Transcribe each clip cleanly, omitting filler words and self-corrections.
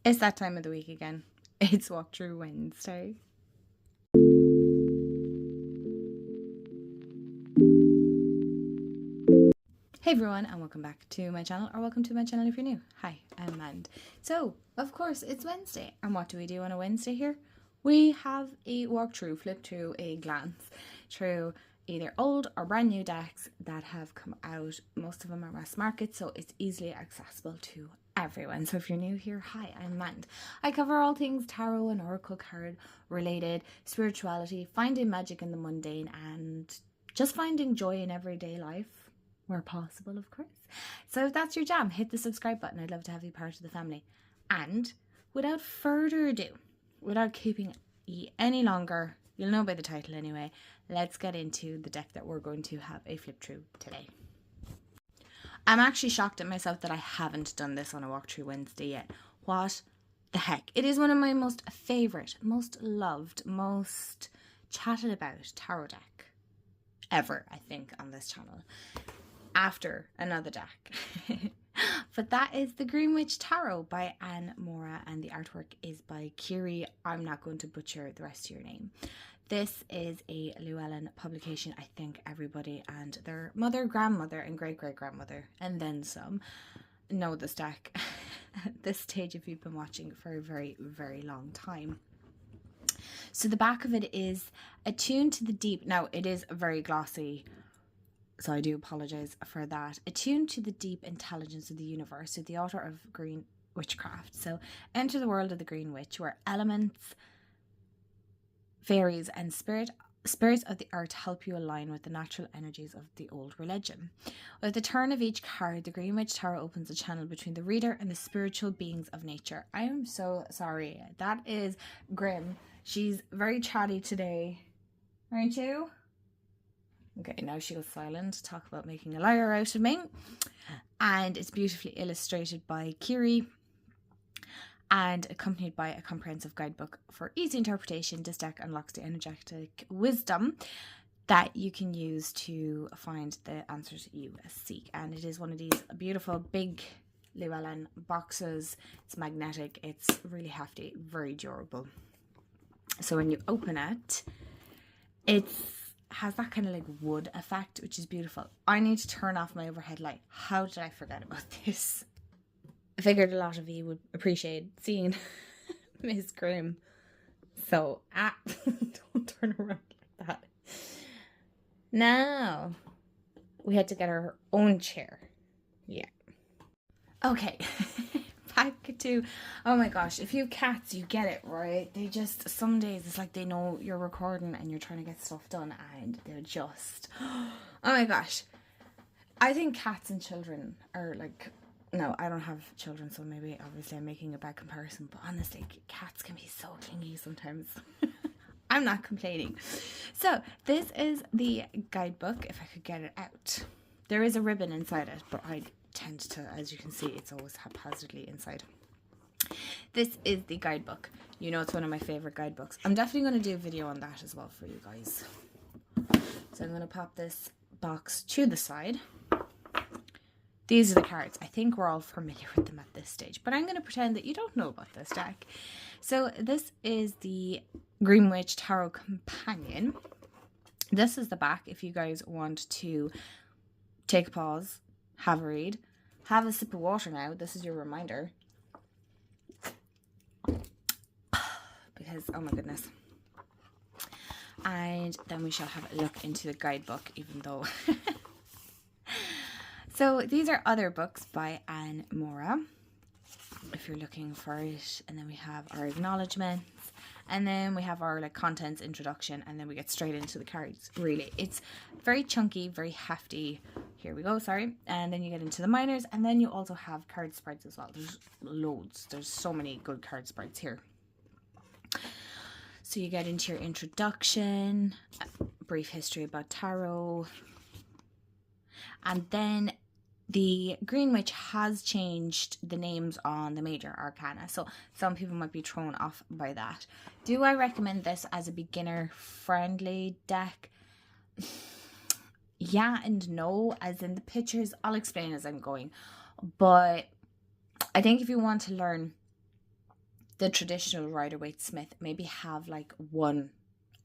It's that time of the week again. It's Walkthrough Wednesday. Hey everyone, and welcome back to my channel, or welcome to my channel if you're new. Hi, I'm Mand. So, of course, it's Wednesday, and what do we do on a Wednesday here? We have a walkthrough, flip through, a glance through either old or brand new decks that have come out. Most of them are mass market, so it's easily accessible to everyone. So if you're new here, hi, I'm Mand. I cover all things tarot and oracle card related, spirituality, finding magic in the mundane, and just finding joy in everyday life where possible, of course. So if that's your jam, hit the subscribe button. I'd love to have you part of the family. And without further ado, without keeping you any longer, you'll know by the title anyway, let's get into the deck that we're going to have a flip through today. I'm actually shocked at myself that I haven't done this on a walkthrough Wednesday yet. What the heck? It is one of my most favourite, most loved, most chatted about tarot deck ever, I think, on this channel. After another deck. But that is the Green Witch Tarot by Anne Mora, and the artwork is by Kiri. I'm not going to butcher the rest of your name. This is a Llewellyn publication. I think everybody and their mother, grandmother, and great-great-grandmother, and then some, know this deck at this stage if you've been watching for a very, very long time. So the back of it is attuned to the deep. Now, it is very glossy, so I do apologize for that. Attuned to the deep intelligence of the universe, so the author of Green Witchcraft. So enter the world of the Green Witch, where elements, fairies, and spirits of the earth help you align with the natural energies of the old religion. With the turn of each card, the Green Witch Tarot opens a channel between the reader and the spiritual beings of nature. I am so sorry. That is Grim. She's very chatty today, aren't you? Okay, now she goes silent. Talk about making a liar out of me. And it's beautifully illustrated by Kiri and accompanied by a comprehensive guidebook for easy interpretation. This deck unlocks the energetic wisdom that you can use to find the answers you seek. And it is one of these beautiful big Llewellyn boxes. It's magnetic. It's really hefty, very durable. So when you open it, it's has that kind of like wood effect, which is beautiful. I need to turn off my overhead light. How did I forget about this? I figured a lot of you would appreciate seeing Miss Grimm. So, don't turn around like that. Now, we had to get her own chair. Yeah. Okay. Back to, oh my gosh, if you have cats, you get it, right? They just, some days it's like they know you're recording and you're trying to get stuff done, and they're just, oh my gosh. I think cats and children are like, no, I don't have children, so maybe obviously I'm making a bad comparison, but honestly, cats can be so clingy sometimes. I'm not complaining. So this is the guidebook, if I could get it out. There is a ribbon inside it, but I tend to, as you can see, it's always haphazardly inside. This is the guidebook. You know, it's one of my favorite guidebooks. I'm definitely going to do a video on that as well for you guys. So I'm going to pop this box to the side. These are the cards. I think we're all familiar with them at this stage, but I'm going to pretend that you don't know about this deck. So this is the Green Witch Tarot Companion. This is the back if you guys want to take a pause, have a read, have a sip of water now. This is your reminder. Because, oh my goodness. And then we shall have a look into the guidebook, even though... So these are other books by Anne Mora, if you're looking for it. And then we have our acknowledgements. And then we have our like contents introduction, and then we get straight into the cards. Really, it's very chunky, very hefty. Here we go, sorry. And then you get into the minors, and then you also have card spreads as well. There's loads. There's so many good card spreads here. So you get into your introduction, a brief history about tarot, and then the Green Witch has changed the names on the major arcana, so some people might be thrown off by that. Do I recommend this as a beginner-friendly deck? Yeah and no, as in the pictures, I'll explain as I'm going. But I think if you want to learn the traditional Rider-Waite-Smith, maybe have like one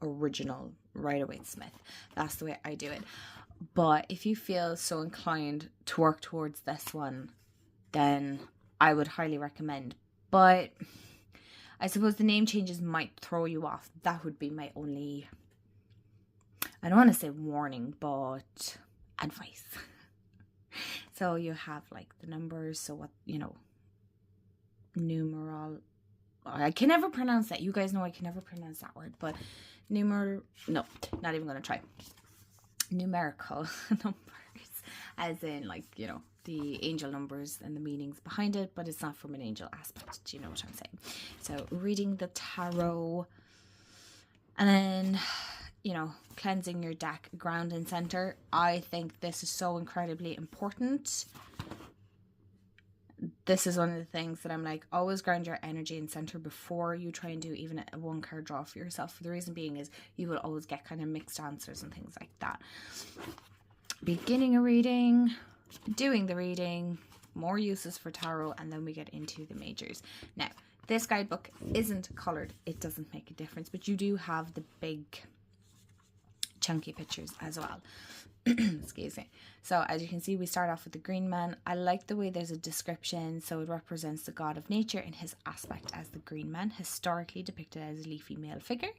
original Rider-Waite-Smith. That's the way I do it. But if you feel so inclined to work towards this one, then I would highly recommend. But I suppose the name changes might throw you off. That would be my only, I don't want to say warning, but advice. So you have like the numbers. So what, you know, numeral. I can never pronounce that. You guys know I can never pronounce that word. But no, not even going to try. Numerical numbers, as in like, you know, the angel numbers and the meanings behind it, but it's not from an angel aspect. Do you know what I'm saying? So reading the tarot, and then, you know, cleansing your deck, ground and center. I think this is so incredibly important. This is one of the things that I'm like, always ground your energy and center before you try and do even a one card draw for yourself. The reason being is you will always get kind of mixed answers and things like that. Beginning a reading, doing the reading, more uses for tarot, and then we get into the majors. Now, this guidebook isn't colored. It doesn't make a difference, but you do have the big chunky pictures as well. Excuse me. So as you can see, we start off with the green man. I like the way there's a description. So it represents the god of nature in his aspect as the green man, historically depicted as a leafy male figure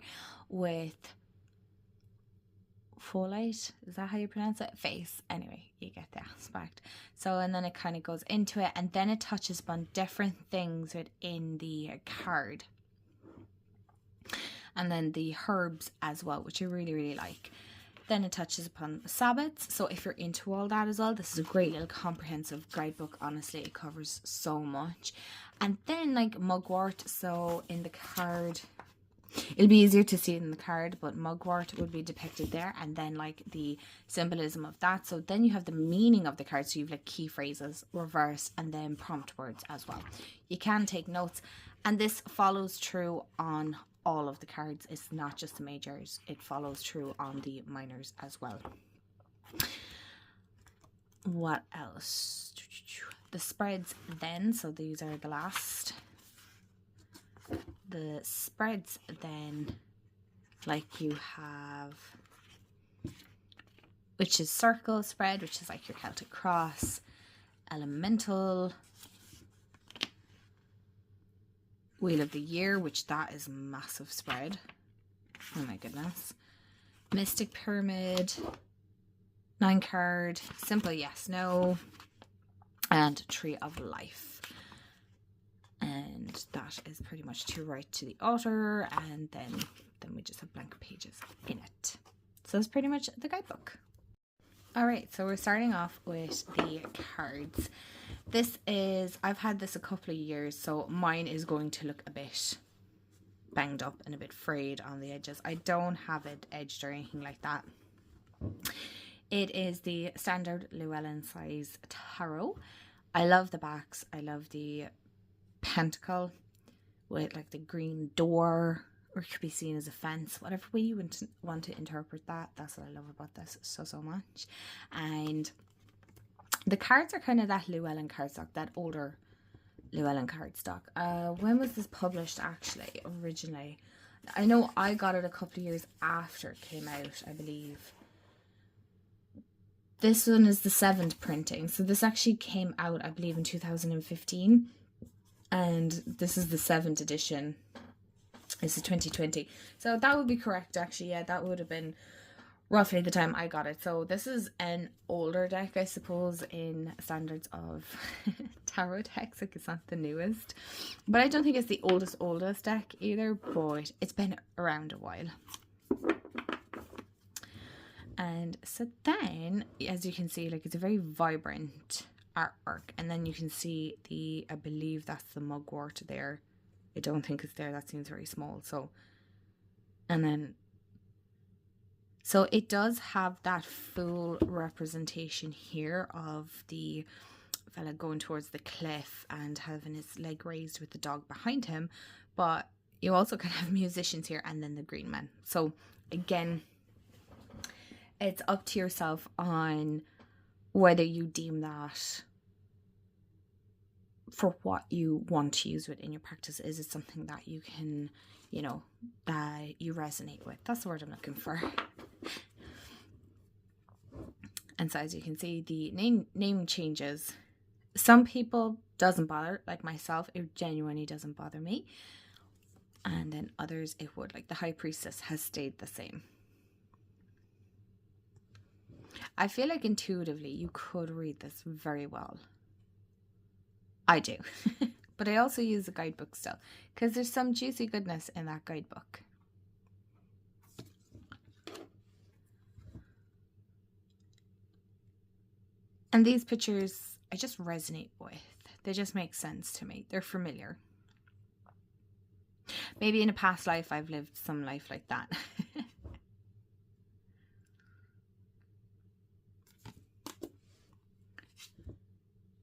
with folate. Is that how you pronounce it? Face. Anyway, you get the aspect. So, and then it kind of goes into it, and then it touches upon different things within the card. And then the herbs as well, which I really, really like. Then it touches upon Sabbats. So if you're into all that as well, this is a great little comprehensive guidebook. Honestly, it covers so much. And then like mugwort. So in the card, it'll be easier to see it in the card, but mugwort would be depicted there. And then like the symbolism of that. So then you have the meaning of the card. So you have like key phrases, reverse, and then prompt words as well. You can take notes. And this follows true on all of the cards. It's not just the majors, it follows true on the minors as well. What else? The spreads then, so these are the last. The spreads then, like you have Witch's Circle spread, which is like your Celtic cross, elemental, Wheel of the Year, which that is a massive spread. Oh my goodness. Mystic Pyramid, 9 card, simple yes, no, and Tree of Life. And that is pretty much to write to the author, and then we just have blank pages in it. So that's pretty much the guidebook. Alright, so we're starting off with the cards. This is, I've had this a couple of years, so mine is going to look a bit banged up and a bit frayed on the edges. I don't have it edged or anything like that. It is the standard Llewellyn size tarot. I love the backs. I love the pentacle with like the green door, or it could be seen as a fence, whatever way you want to interpret that. That's what I love about this so much. And the cards are kind of that Llewellyn cardstock, that older Llewellyn cardstock. When was this published actually, originally? I know I got it a couple of years after it came out, I believe. This one is the 7th printing. So this actually came out, I believe, in 2015. And this is the 7th edition. This is 2020. So that would be correct, actually. Yeah, that would have been roughly the time I got it. So this is an older deck, I suppose, in standards of tarot decks. Like, it's not the newest, but I don't think it's the oldest deck either, but it's been around a while. And so then, as you can see, like, it's a very vibrant artwork, and then you can see the, I believe that's the mugwort there. I don't think it's there, that seems very small. So, and then, so it does have that full representation here of the fella going towards the cliff and having his leg raised with the dog behind him. But you also can have musicians here, and then the green man. So again, it's up to yourself on whether you deem that for what you want to use it in your practice. Is it something that you can, you know, that you resonate with? That's the word I'm looking for. And so as you can see, the name changes. Some people doesn't bother, like myself, it genuinely doesn't bother me. And then others it would, like the High Priestess has stayed the same. I feel like intuitively you could read this very well. I do. But I also use the guidebook still, because there's some juicy goodness in that guidebook. And these pictures I just resonate with. They just make sense to me. They're familiar. Maybe in a past life I've lived some life like that.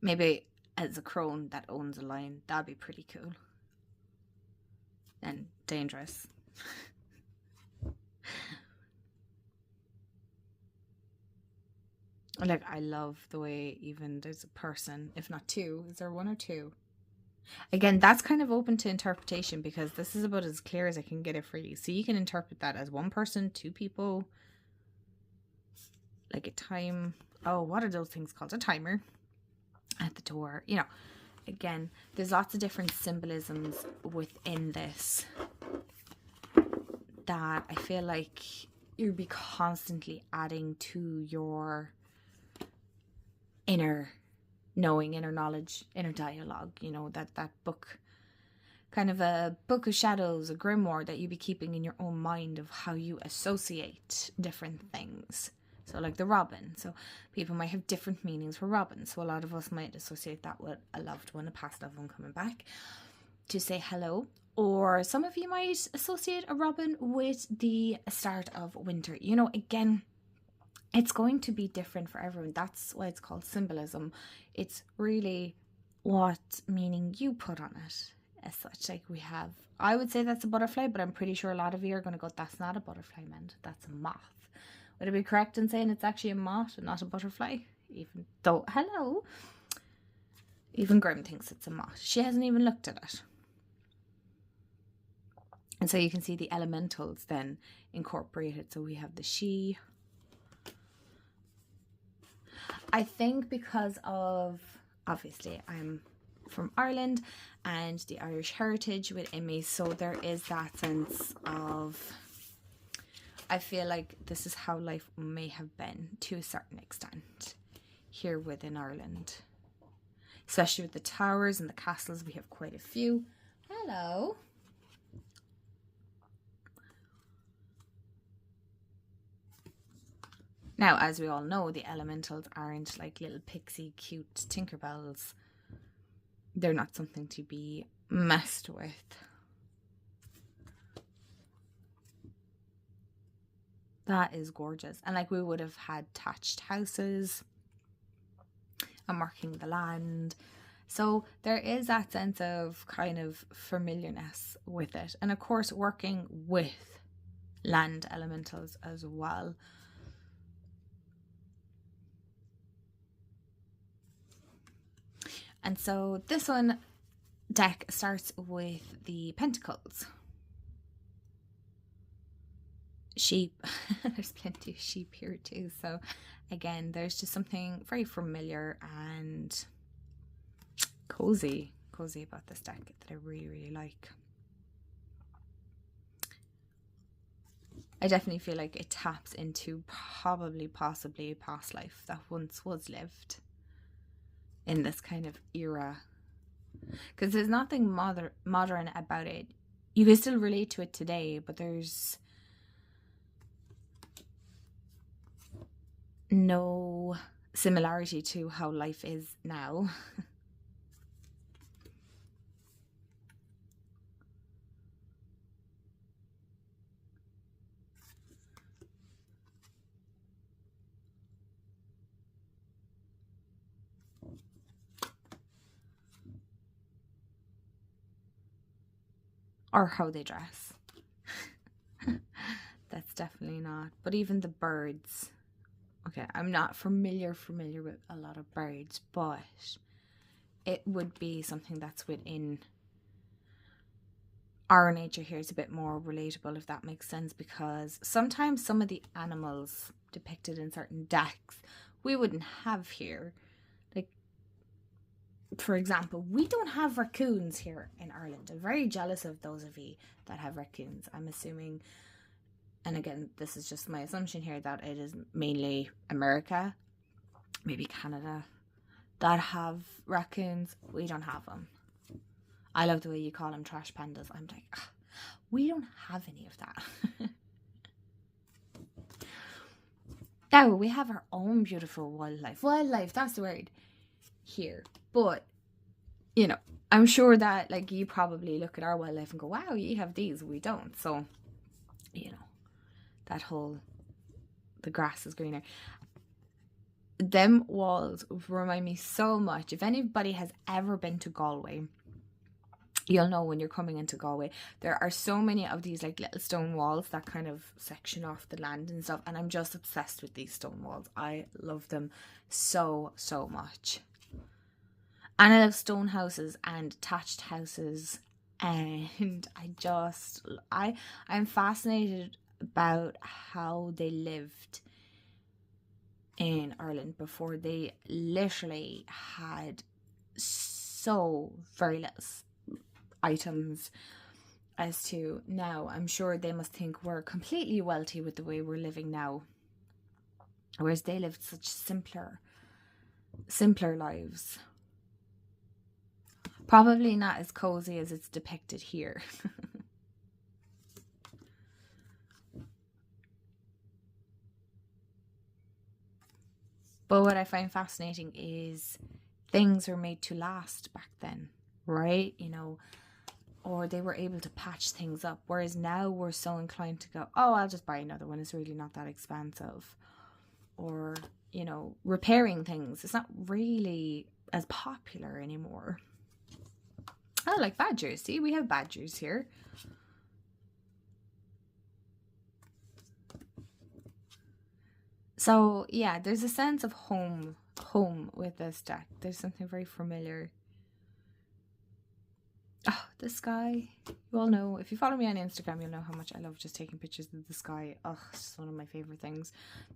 Maybe as a crone that owns a lion. That'd be pretty cool. And dangerous. Like, I love the way even there's a person, if not two. Is there one or two? Again, that's kind of open to interpretation, because this is about as clear as I can get it for you. So you can interpret that as one person, two people, like a time. Oh, what are those things called? A timer at the door. You know, again, there's lots of different symbolisms within this that I feel like you'll be constantly adding to your inner knowing, inner knowledge, inner dialogue. You know, that book, kind of a book of shadows, a grimoire that you be keeping in your own mind of how you associate different things. So like the robin. So people might have different meanings for robin. So a lot of us might associate that with a loved one, a past loved one coming back to say hello. Or some of you might associate a robin with the start of winter. You know, again, it's going to be different for everyone. That's why it's called symbolism. It's really what meaning you put on it as such. Like we have, I would say that's a butterfly, but I'm pretty sure a lot of you are going to go, that's not a butterfly, man. That's a moth. Would it be correct in saying it's actually a moth and not a butterfly? Even though, hello. Even Grim thinks it's a moth. She hasn't even looked at it. And so you can see the elementals then incorporated. So we have the she. I think because of, obviously, I'm from Ireland and the Irish heritage within me. So there is that sense of, I feel like this is how life may have been to a certain extent here within Ireland. Especially with the towers and the castles, we have quite a few. Hello. Now, as we all know, the elementals aren't like little pixie cute Tinkerbells. They're not something to be messed with. That is gorgeous. And like we would have had thatched houses and marking the land. So there is that sense of kind of familiarness with it. And of course, working with land elementals as well. And so this one deck starts with the pentacles. Sheep. There's plenty of sheep here too. So again, there's just something very familiar and cozy about this deck that I really, really like. I definitely feel like it taps into possibly a past life that once was lived in this kind of era, because there's nothing modern about it. You can still relate to it today, but there's no similarity to how life is now. Or how they dress. That's definitely not. But even the birds. Okay, I'm not familiar with a lot of birds, but it would be something that's within our nature here. Is a bit more relatable, if that makes sense, because sometimes some of the animals depicted in certain decks we wouldn't have here. Like, for example, we don't have raccoons here in Ireland. I'm very jealous of those of you that have raccoons. I'm assuming, and again, this is just my assumption here, that it is mainly America, maybe Canada, that have raccoons. We don't have them. I love the way you call them trash pandas. I'm like, we don't have any of that. Now, we have our own beautiful wildlife. Wildlife, that's the word here. But, you know, I'm sure that, like, you probably look at our wildlife and go, wow, you have these. We don't. So, you know, that whole, the grass is greener. Them walls remind me so much. If anybody has ever been to Galway, you'll know when you're coming into Galway, there are so many of these like little stone walls that kind of section off the land and stuff. And I'm just obsessed with these stone walls. I love them so, so much. And I love stone houses and thatched houses. And I'm fascinated about how they lived in Ireland before they literally had so very little items as to now. I'm sure they must think we're completely wealthy with the way we're living now, whereas they lived such simpler lives. Probably not as cozy as it's depicted here. But what I find fascinating is things were made to last back then, right? You know, or they were able to patch things up. Whereas now we're so inclined to go, oh, I'll just buy another one. It's really not that expensive. Or, you know, repairing things. It's not really as popular anymore. Oh, like badgers. See, we have badgers here. So, yeah, there's a sense of home with this deck. There's something very familiar. Oh, the sky. You all know, if you follow me on Instagram, you'll know how much I love just taking pictures of the sky. Oh, it's one of my favorite things.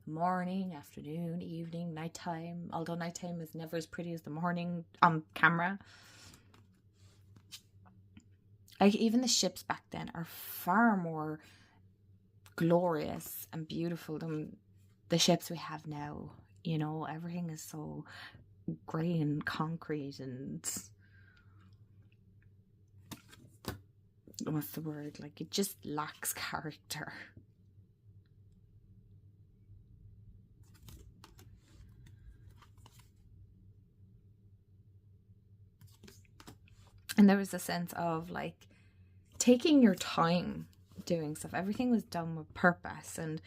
Morning, afternoon, evening, nighttime. Although nighttime is never as pretty as the morning on camera. Like, even the ships back then are far more glorious and beautiful than the ships we have now. You know, everything is so grey and concrete and what's the word? Like, it just lacks character. And there was a sense of like taking your time doing stuff. Everything was done with purpose and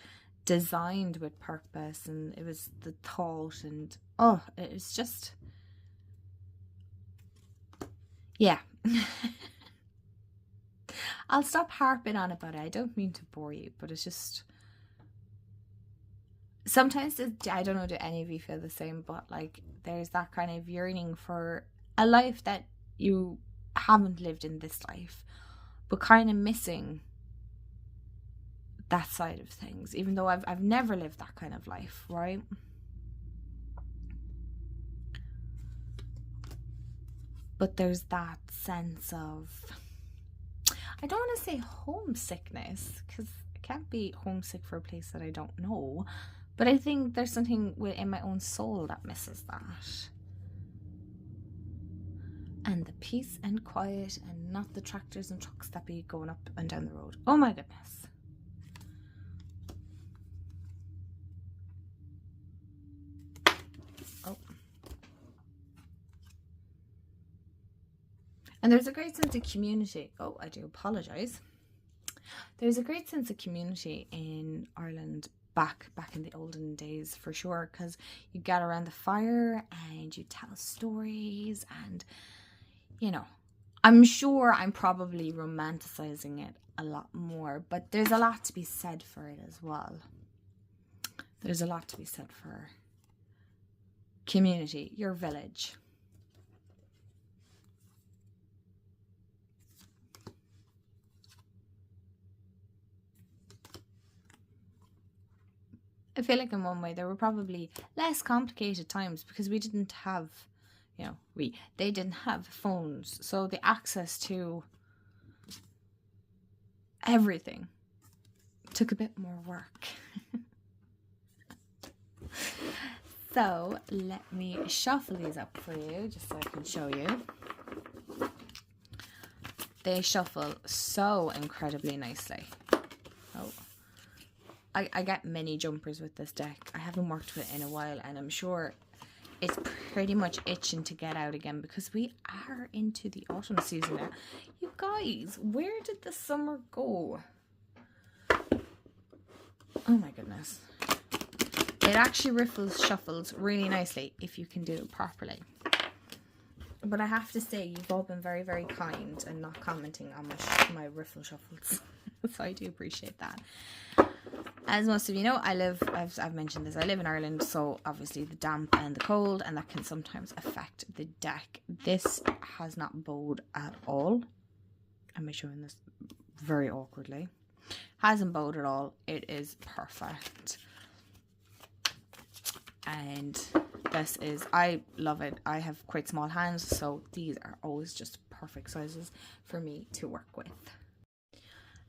designed with purpose, and it was the thought, and oh, it was just, yeah. I'll stop harping on about it. I don't mean to bore you, but it's just sometimes I don't know, do any of you feel the same, but like there's that kind of yearning for a life that you haven't lived in this life, but kind of missing that side of things, even though I've never lived that kind of life, right? But there's that sense of, I don't want to say homesickness, because I can't be homesick for a place that I don't know, but I think there's something within my own soul that misses that. And the peace and quiet, and not the tractors and trucks that be going up and down the road. Oh my goodness. Oh. And there's a great sense of community. Oh, I do apologize. There's a great sense of community in Ireland back in the olden days, for sure, because you get around the fire and you tell stories, and you know, I'm sure I'm probably romanticizing it a lot more, but there's a lot to be said for it as well. There's a lot to be said for community, your village. I feel like in one way there were probably less complicated times because we didn't have, you know, they didn't have phones, so the access to everything took a bit more work. So let me shuffle these up for you just so I can show you. They shuffle so incredibly nicely. Oh, I get many jumpers with this deck. I haven't worked with it in a while, and I'm sure it's pretty much itching to get out again because we are into the autumn season now. You guys, where did the summer go? Oh my goodness. It actually shuffles really nicely if you can do it properly. But I have to say, you've all been very, very kind and not commenting on my riffle shuffles. So I do appreciate that. As most of you know, I've mentioned this, I live in Ireland, so obviously the damp and the cold, and that can sometimes affect the deck. This has not bowed at all. Am I showing this very awkwardly? Hasn't bowed at all. It is perfect. And this is, I love it. I have quite small hands, so these are always just perfect sizes for me to work with.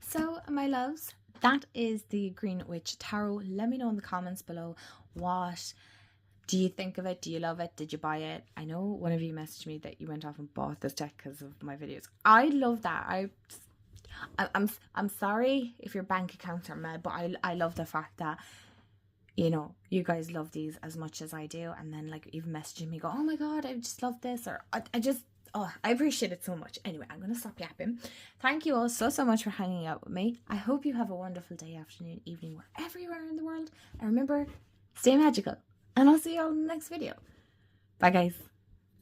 So my loves, that is the Green Witch Tarot. Let me know in the comments below, what do you think of it? Do you love it? Did you buy it? I know one of you messaged me that you went off and bought this deck because of my videos. I love that. I'm sorry if your bank accounts are mad, but I love the fact that, you know, you guys love these as much as I do, and then like even messaging me, go, oh my god, I just love this, or I appreciate it so much. Anyway, I'm gonna stop yapping. Thank you all so much for hanging out with me. I hope you have a wonderful day, afternoon, evening, wherever you are in the world, and remember, stay magical, and I'll see you all in the next video. Bye guys.